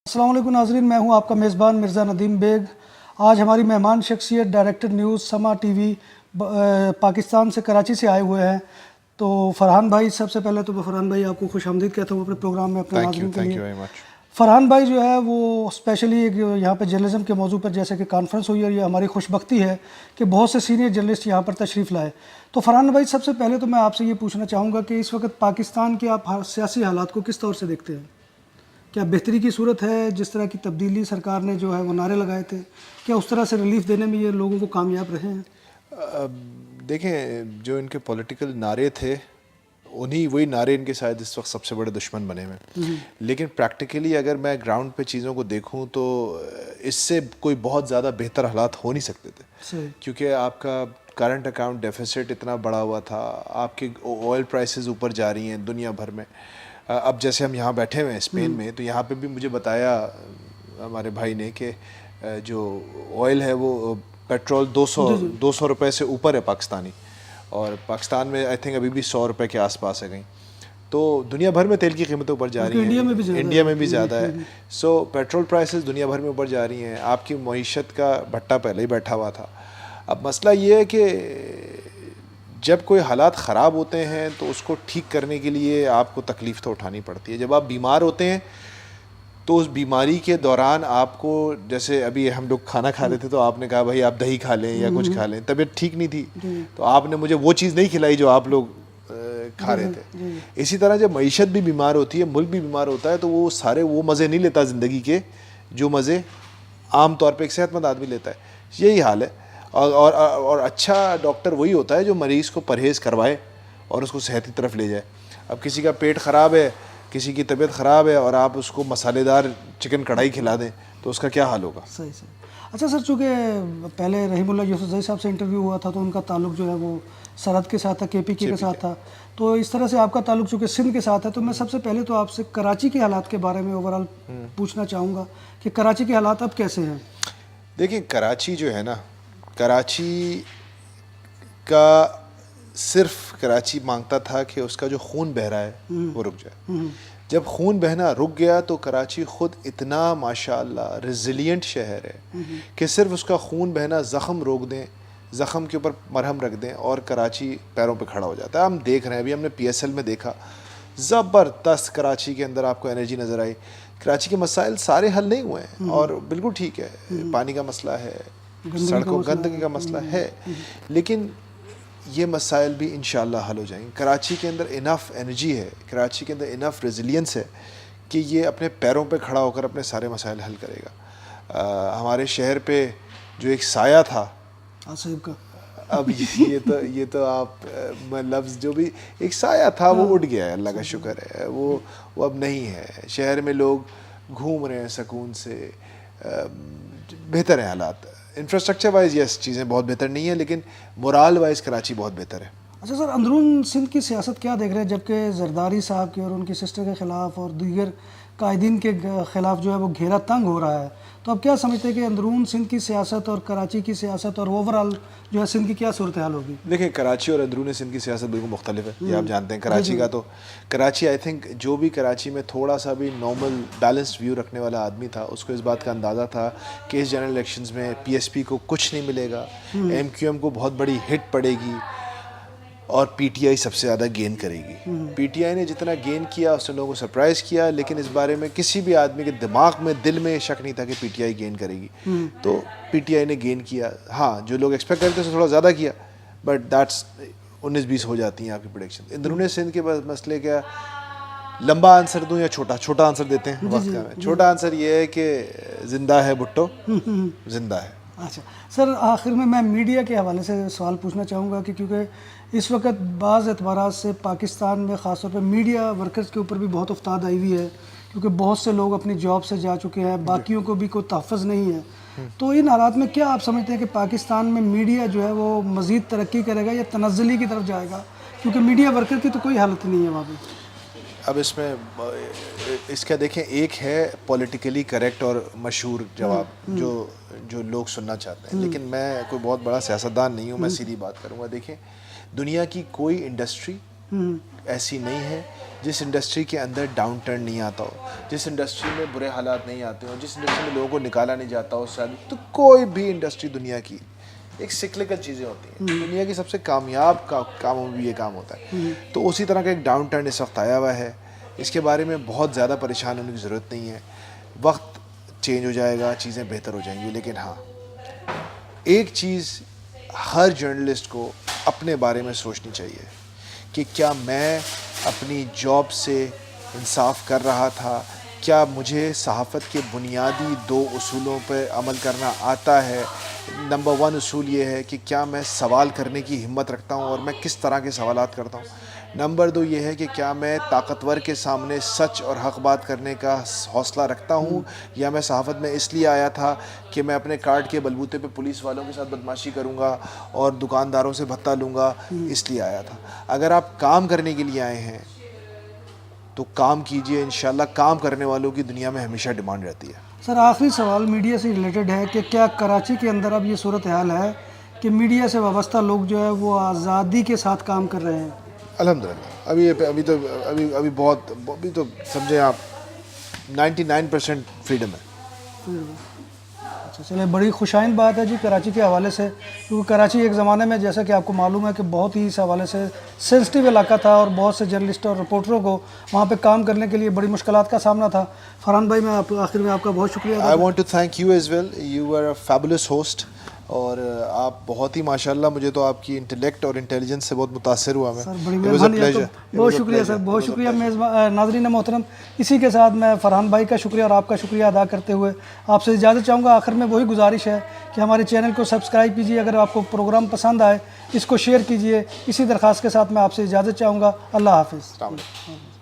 السلام علیکم ناظرین، میں ہوں آپ کا میزبان مرزا ندیم بیگ۔ آج ہماری مہمان شخصیت ڈائریکٹر نیوز سما ٹی وی پاکستان سے کراچی سے آئے ہوئے ہیں۔ تو فرحان بھائی، سب سے پہلے تو میں فرحان بھائی آپ کو خوش آمدید کہتا ہوں اپنے پروگرام میں اپنے ناظرین کے لیے۔ فرحان بھائی جو ہے وہ اسپیشلی یہاں پہ جرنلزم کے موضوع پر جیسے کہ کانفرنس ہوئی، اور یہ ہماری خوش بختی ہے کہ بہت سے سینئر جرنلسٹ یہاں پر تشریف لائے۔ تو فرحان بھائی، سب سے پہلے تو میں آپ سے یہ پوچھنا چاہوں گا کہ اس وقت پاکستان کے آپ سیاسی حالات کو کس طور سے دیکھتے ہیں؟ کیا بہتری کی صورت ہے؟ جس طرح کی تبدیلی سرکار نے جو ہے وہ نعرے لگائے تھے، کیا اس طرح سے ریلیف دینے میں یہ لوگوں کو کامیاب رہے ہیں؟ دیکھیں، جو ان کے پولیٹیکل نعرے تھے وہی نعرے ان کے شاید اس وقت سب سے بڑے دشمن بنے ہوئے ہیں۔ لیکن پریکٹیکلی اگر میں گراؤنڈ پہ چیزوں کو دیکھوں تو اس سے کوئی بہت زیادہ بہتر حالات ہو نہیں سکتے تھے، کیونکہ آپ کا کرنٹ اکاؤنٹ ڈیفیسٹ اتنا بڑا ہوا تھا، آپ کی آئل پرائسز اوپر جا رہی ہیں دنیا بھر میں۔ اب جیسے ہم یہاں بیٹھے ہوئے ہیں اسپین میں، تو یہاں پہ بھی مجھے بتایا ہمارے بھائی نے کہ جو آئل ہے وہ پیٹرول 200 روپے سے اوپر ہے پاکستانی، اور پاکستان میں آئی تھنک ابھی بھی 100 روپے کے آس پاس ہے کہیں۔ تو دنیا بھر میں تیل کی قیمتیں اوپر جا رہی ہیں، انڈیا میں بھی زیادہ ہے۔ سو پیٹرول پرائسز دنیا بھر میں اوپر جا رہی ہیں، آپ کی معیشت کا بھٹا پہلے ہی بیٹھا ہوا تھا۔ اب مسئلہ یہ ہے کہ جب کوئی حالات خراب ہوتے ہیں تو اس کو ٹھیک کرنے کے لیے آپ کو تکلیف تو اٹھانی پڑتی ہے۔ جب آپ بیمار ہوتے ہیں تو اس بیماری کے دوران آپ کو، جیسے ابھی ہم لوگ کھانا کھا رہے تھے تو آپ نے کہا بھائی آپ دہی کھا لیں یا کچھ کھا لیں، طبیعت ٹھیک نہیں تھی تو آپ نے مجھے وہ چیز نہیں کھلائی جو آپ لوگ کھا رہے تھے۔ اسی طرح جب معیشت بھی بیمار ہوتی ہے، ملک بھی بیمار ہوتا ہے، تو وہ سارے وہ مزے نہیں لیتا زندگی کے جو مزے عام طور پہ ایک صحت مند آدمی لیتا ہے۔ یہی حال ہے۔ اور اچھا ڈاکٹر وہی ہوتا ہے جو مریض کو پرہیز کروائے اور اس کو صحت کی طرف لے جائے۔ اب کسی کا پیٹ خراب ہے، کسی کی طبیعت خراب ہے، اور آپ اس کو مسالے دار چکن کڑھائی کھلا دیں تو اس کا کیا حال ہوگا؟ صحیح۔ اچھا سر، چونکہ پہلے رحیم اللہ یوسفزئی صاحب سے انٹرویو ہوا تھا تو ان کا تعلق جو ہے وہ سرحد کے ساتھ تھا، کے پی کے ساتھ تھا، تو اس طرح سے آپ کا تعلق چونکہ سندھ کے ساتھ ہے، تو میں سب سے پہلے تو آپ سے کراچی کے حالات کے بارے میں اوورآل پوچھنا چاہوں گا کہ کراچی کے حالات اب کیسے ہیں؟ دیکھیں، کراچی جو ہے نا، کراچی کا صرف کراچی مانگتا تھا کہ اس کا جو خون بہہ رہا ہے وہ رک جائے۔ جب خون بہنا رک گیا تو کراچی خود اتنا ماشاءاللہ ریزیلینٹ شہر ہے کہ صرف اس کا خون بہنا زخم روک دیں، زخم کے اوپر مرہم رکھ دیں اور کراچی پیروں پہ کھڑا ہو جاتا ہے۔ ہم دیکھ رہے ہیں، ابھی ہم نے پی ایس ایل میں دیکھا، زبردست کراچی کے اندر آپ کو انرجی نظر آئی۔ کراچی کے مسائل سارے حل نہیں ہوئے ہیں، اور بالکل ٹھیک ہے، پانی کا مسئلہ ہے، سڑکوں گندگی کا مسئلہ ہے، لیکن یہ مسائل بھی انشاءاللہ حل ہو جائیں گے۔ کراچی کے اندر انف انرجی ہے، کراچی کے اندر انف ریزیلینس ہے کہ یہ اپنے پیروں پہ کھڑا ہو کر اپنے سارے مسائل حل کرے گا۔ ہمارے شہر پہ جو ایک سایہ تھا آصف کا، اب یہ تو آپ لفظ، جو بھی ایک سایہ تھا وہ اٹھ گیا ہے، اللہ کا شکر ہے، وہ اب نہیں ہے۔ شہر میں لوگ گھوم رہے ہیں سکون سے، بہتر ہیں حالات۔ انفراسٹرکچر وائز یس چیزیں بہت بہتر نہیں ہیں، لیکن مورال وائز کراچی بہت بہتر ہے۔ اچھا سر، اندرون سندھ کی سیاست کیا دیکھ رہے ہیں؟ جبکہ زرداری صاحب کے اور ان کی سسٹر کے خلاف اور دیگر قائدین کے خلاف جو ہے وہ گھیرا تنگ ہو رہا ہے، تو اب کیا سمجھتے ہیں کہ اندرون سندھ کی سیاست اور کراچی کی سیاست اور اوورآل جو ہے سندھ کی کیا صورتحال ہوگی؟ دیکھیں، کراچی اور اندرون سندھ کی سیاست بالکل مختلف ہے، یہ آپ جانتے ہیں۔ کراچی کا تو کراچی آئی تھنک جو بھی کراچی میں تھوڑا سا بھی نارمل بیلنسڈ ویو رکھنے والا آدمی تھا، اس کو اس بات کا اندازہ تھا کہ اس جنرل الیکشنز میں پی ایس پی کو کچھ نہیں ملے گا، ایم کیو ایم کو بہت بڑی ہٹ پڑے گی، اور پی ٹی آئی سب سے زیادہ گین کرے گی۔ پی ٹی آئی نے جتنا گین کیا اس نے لوگوں کو سرپرائز کیا، لیکن اس بارے میں کسی بھی آدمی کے دماغ میں، دل میں شک نہیں تھا کہ پی ٹی آئی گین کرے گی۔ تو پی ٹی آئی نے گین کیا، ہاں جو لوگ ایکسپیکٹ کرتے تھے تھوڑا زیادہ کیا، بٹ دیٹس 19-20 ہو جاتی ہیں آپ کی پریڈکشن۔ اندرون سندھ کے مسئلے کیا، لمبا آنسر دوں یا چھوٹا آنسر دیتے ہیں وقت کا؟ چھوٹا آنسر یہ ہے کہ زندہ ہے بھٹو، زندہ ہے۔ اچھا سر، آخر میں میڈیا کے حوالے سے سوال پوچھنا چاہوں گا کہ کیونکہ اس وقت بعض اعتبارات سے پاکستان میں خاص طور پہ میڈیا ورکرز کے اوپر بھی بہت افتاد آئی ہوئی ہے، کیونکہ بہت سے لوگ اپنی جاب سے جا چکے ہیں، باقیوں کو بھی کوئی تحفظ نہیں ہے۔ تو ان حالات میں کیا آپ سمجھتے ہیں کہ پاکستان میں میڈیا جو ہے وہ مزید ترقی کرے گا یا تنزلی کی طرف جائے گا؟ کیونکہ میڈیا ورکر کی تو کوئی حالت نہیں ہے وہاں پہ۔ اب اس کا دیکھیں، ایک ہے پولیٹیکلی کریکٹ اور مشہور جواب جو لوگ سننا چاہتے ہیں، لیکن میں کوئی بہت بڑا سیاستدان نہیں ہوں، میں سیدھی بات کروں گا۔ دیکھیں، دنیا کی کوئی انڈسٹری ایسی نہیں ہے جس انڈسٹری کے اندر ڈاؤن ٹرن نہیں آتا ہو, جس انڈسٹری میں برے حالات نہیں آتے ہوں, جس انڈسٹری میں لوگوں کو نکالا نہیں جاتا ہو شاید, تو کوئی بھی انڈسٹری دنیا کی ایک سکلکل چیزیں ہوتی ہیں. دنیا کی سب سے کامیاب کاموں میں بھی یہ کام ہوتا ہے. تو اسی طرح کا ایک ڈاؤن ٹرن اس وقت آیا ہوا ہے. اس کے بارے میں بہت زیادہ پریشان ہونے کی ضرورت نہیں ہے. وقت چینج ہو جائے گا, چیزیں بہتر ہو جائیں گی. لیکن ہاں, ایک چیز ہر جرنلسٹ کو اپنے بارے میں سوچنی چاہیے کہ کیا میں اپنی جاب سے انصاف کر رہا تھا, کیا مجھے صحافت کے بنیادی 2 اصولوں پہ عمل کرنا آتا ہے. نمبر 1 اصول یہ ہے کہ کیا میں سوال کرنے کی ہمت رکھتا ہوں اور میں کس طرح کے سوالات کرتا ہوں. نمبر 2 یہ ہے کہ کیا میں طاقتور کے سامنے سچ اور حق بات کرنے کا حوصلہ رکھتا ہوں, یا میں صحافت میں اس لیے آیا تھا کہ میں اپنے کارڈ کے بلبوتے پہ پولیس والوں کے ساتھ بدماشی کروں گا اور دکانداروں سے بھتہ لوں گا, اس لیے آیا تھا. اگر آپ کام کرنے کے لیے آئے ہیں تو کام کیجئے. انشاءاللہ کام کرنے والوں کی دنیا میں ہمیشہ ڈیمانڈ رہتی ہے. سر آخری سوال میڈیا سے ریلیٹڈ ہے کہ کیا کراچی کے اندر اب یہ صورتحال ہے کہ میڈیا سے وابستہ لوگ جو ہے وہ آزادی کے ساتھ کام کر رہے ہیں؟ الحمدللہ ابھی تو سمجھیں آپ 99% فریڈم ہے. اچھا چلے, بڑی خوشائند بات ہے جی کراچی کے حوالے سے, کیونکہ کراچی ایک زمانے میں جیسا کہ آپ کو معلوم ہے کہ بہت ہی اس حوالے سے سینسٹیو علاقہ تھا اور بہت سے جرنلسٹ اور رپورٹروں کو وہاں پہ کام کرنے کے لیے بڑی مشکلات کا سامنا تھا. فرحان بھائی, میں آخر میں آپ کا بہت شکریہ. I want to thank you as well. You were a fabulous host. اور آپ بہت ہی ماشاءاللہ, مجھے تو آپ کی انٹلیکٹ اور انٹیلیجنس سے بہت متاثر ہوا میں. سر بڑی مہربانی ہے, بہت شکریہ سر, بہت شکریہ. ناظرین محترم, اسی کے ساتھ میں فرحان بھائی کا شکریہ اور آپ کا شکریہ ادا کرتے ہوئے آپ سے اجازت چاہوں گا. آخر میں وہی گزارش ہے کہ ہمارے چینل کو سبسکرائب کیجیے, اگر آپ کو پروگرام پسند آئے اس کو شیئر کیجیے. اسی درخواست کے ساتھ میں آپ سے اجازت چاہوں گا. اللہ حافظ.